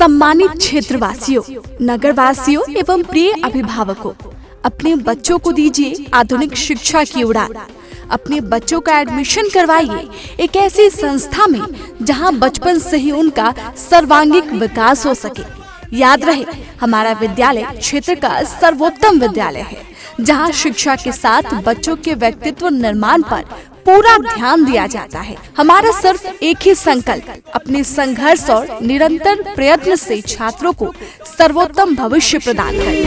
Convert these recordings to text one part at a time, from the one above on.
सम्मानित क्षेत्रवासियों, नगरवासियों एवं प्रिय अभिभावकों, अपने बच्चों को दीजिए आधुनिक शिक्षा की उड़ान। अपने बच्चों का एडमिशन करवाइए एक ऐसी संस्था में जहां बचपन से ही उनका सर्वांगीण विकास हो सके। याद रहे, हमारा विद्यालय क्षेत्र का सर्वोत्तम विद्यालय है, जहां शिक्षा के साथ बच्चों के व्यक्तित्व निर्माण पर पूरा ध्यान दिया जाता है। हमारा सिर्फ एक ही संकल्प, अपने संघर्ष और निरंतर प्रयत्न से छात्रों को सर्वोत्तम भविष्य प्रदान करें।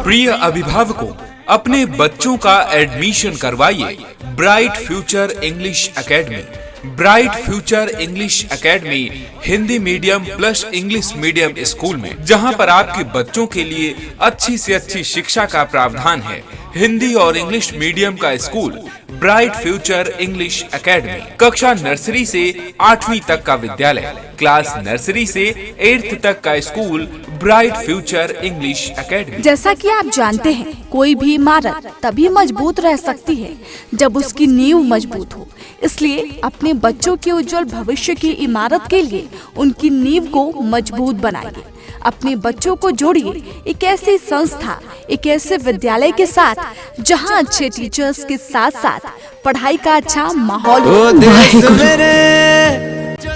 प्रिय अभिभावकों, अपने बच्चों का एडमिशन करवाइए bright future English academy. Bright future English academy Hindi medium plus English medium school में, जहां पर आपके बच्चों के लिए अच्छी से अच्छी शिक्षा का प्रावधान है। हिंदी और इंग्लिश मीडियम का school bright future English academy. कक्षा नर्सरी से 8वीं तक का विद्यालय, क्लास नर्सरी से 8th तक का school bright future English academy. जैसा कि आप जानते हैं, कोई भी इमारत तभी मजबूत रह सकती है जब उसकी नींव मजबूत हो। इसलिए अपने बच्चों के उज्जवल भविष्य की इमारत के लिए उनकी नींव को मजबूत बनाइए। अपने बच्चों को जोड़िए एक ऐसी संस्था, एक ऐसे विद्यालय के साथ जहां अच्छे टीचर्स के साथ साथ पढ़ाई का अच्छा माहौल हो।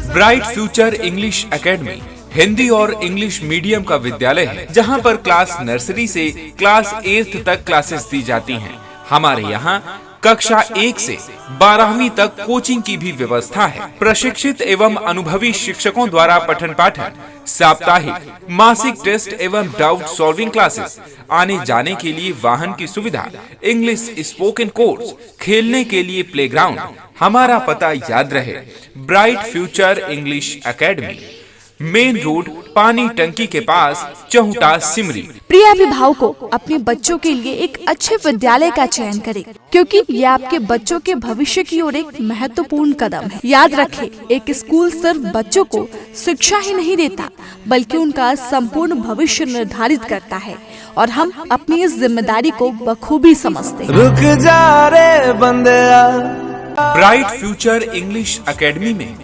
Bright future English academy Hindi और इंग्लिश मीडियम का विद्यालय है, जहां पर क्लास नर्सरी से क्लास 8th तक क्लासेस दी जाती हैं। हमारे यहाँ कक्षा 1 से 12वीं तक कोचिंग की भी व्यवस्था है। प्रशिक्षित एवं अनुभवी शिक्षकों द्वारा पठन पाठन, साप्ताहिक, मासिक टेस्ट एवं डाउट सॉल्विंग क्लासेस, आने जाने के लिए वाहन की सुविधा, इंग्लिश स्पोकन कोर्स, खेलने के लिए प्लेग्राउंड। हमारा पता याद रहे, bright future English academy, main road, पानी टंकी के पास, चहुटा, सिमरी। प्रिय अभिभावकों, अपने बच्चों के लिए एक अच्छे विद्यालय का चयन करें, क्योंकि ये आपके बच्चों के भविष्य की ओर एक महत्वपूर्ण कदम है। याद रखें, एक स्कूल सिर्फ बच्चों को शिक्षा ही नहीं देता, बल्कि उनका संपूर्ण भविष्य निर्धारित करता है, और हम अपनी इस जिम्मेदारी को बखूबी समझते हैं। रुक जा रे बंदेया। ब्राइट फ्यूचर इंग्लिश एकेडमी में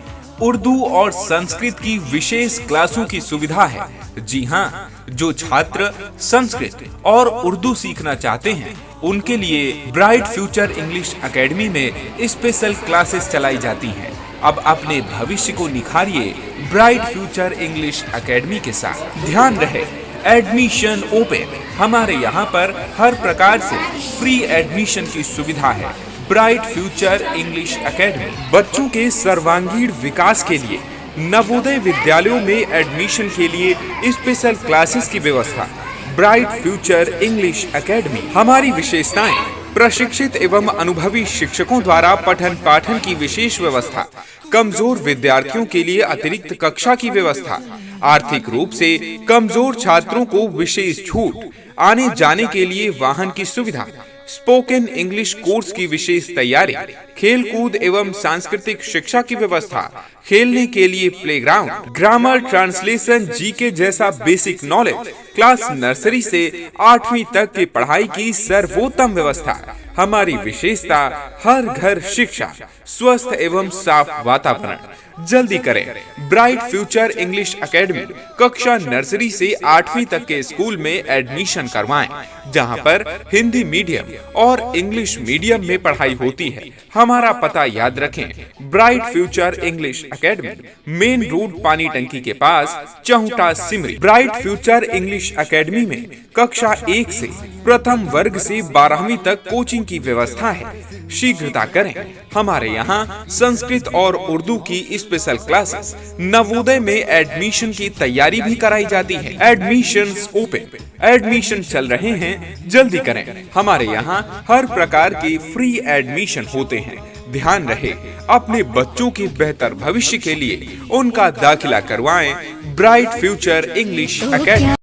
उर्दू और संस्कृत की विशेष क्लासों की सुविधा है। जी हाँ, जो छात्र संस्कृत और उर्दू सीखना चाहते हैं, उनके लिए ब्राइट फ्यूचर इंग्लिश एकेडमी में स्पेशल क्लासेस चलाई जाती हैं। अब अपने भविष्य को निखारिए ब्राइट फ्यूचर इंग्लिश एकेडमी के साथ। ध्यान रहे, एडमिशन ओपन। हमारे यहाँ पर हर प्रकार से फ्री एडमिशन की सुविधा है। ब्राइट फ्यूचर इंग्लिश एकेडमी बच्चों के सर्वांगीण विकास के लिए नवोदय विद्यालयों में एडमिशन के लिए स्पेशल क्लासेस की व्यवस्था। Bright future English academy. हमारी विशेषताएं: प्रशिक्षित एवं अनुभवी शिक्षकों द्वारा पठन पाठन की विशेष व्यवस्था, कमजोर विद्यार्थियों के लिए अतिरिक्त कक्षा की व्यवस्था, आर्थिक रूप से कमजोर छात्रों को विशेष छूट, आने जाने के लिए वाहन की सुविधा, स्पोकन इंग्लिश कोर्स की विशेष तैयारी, खेल कूद एवं सांस्कृतिक शिक्षा की व्यवस्था, खेलने के लिए प्लेग्राउंड, ग्रामर, ट्रांसलेशन, जीके जैसा बेसिक नॉलेज, क्लास नर्सरी से 8वीं तक की पढ़ाई की सर्वोत्तम व्यवस्था। हमारी विशेषता: हर घर शिक्षा, स्वस्थ एवं साफ वातावरण। जल्दी करें, ब्राइट फ्यूचर इंग्लिश एकेडमी कक्षा नर्सरी से 8वीं तक के स्कूल में एडमिशन करवाएं, जहां पर हिंदी मीडियम और इंग्लिश मीडियम में पढ़ाई होती है। हमारा पता याद रखें, bright future English academy, main road, पानी टंकी के पास, Chahuta, Simri. Bright future English academy में कक्षा 1 से प्रथम वर्ग से 12वीं तक कोचिंग की व्यवस्था है। शीघ्रता करें, हमारे यहाँ संस्कृत और उर्दू की स्पेशल क्लासेस, नवोदय में एडमिशन की तैयारी भी कराई जाती है। एडमिशंस ओपन, एडमिशन चल रहे हैं, जल्दी करें। हमारे यहाँ हर प्रकार के फ्री एडमिशन होते हैं। ध्यान रहे, अपने बच्चों के बेहतर भविष्य के लिए उनका दाखिला करवाएं ब्राइट फ्यूचर इंग्लिश एकेडमी।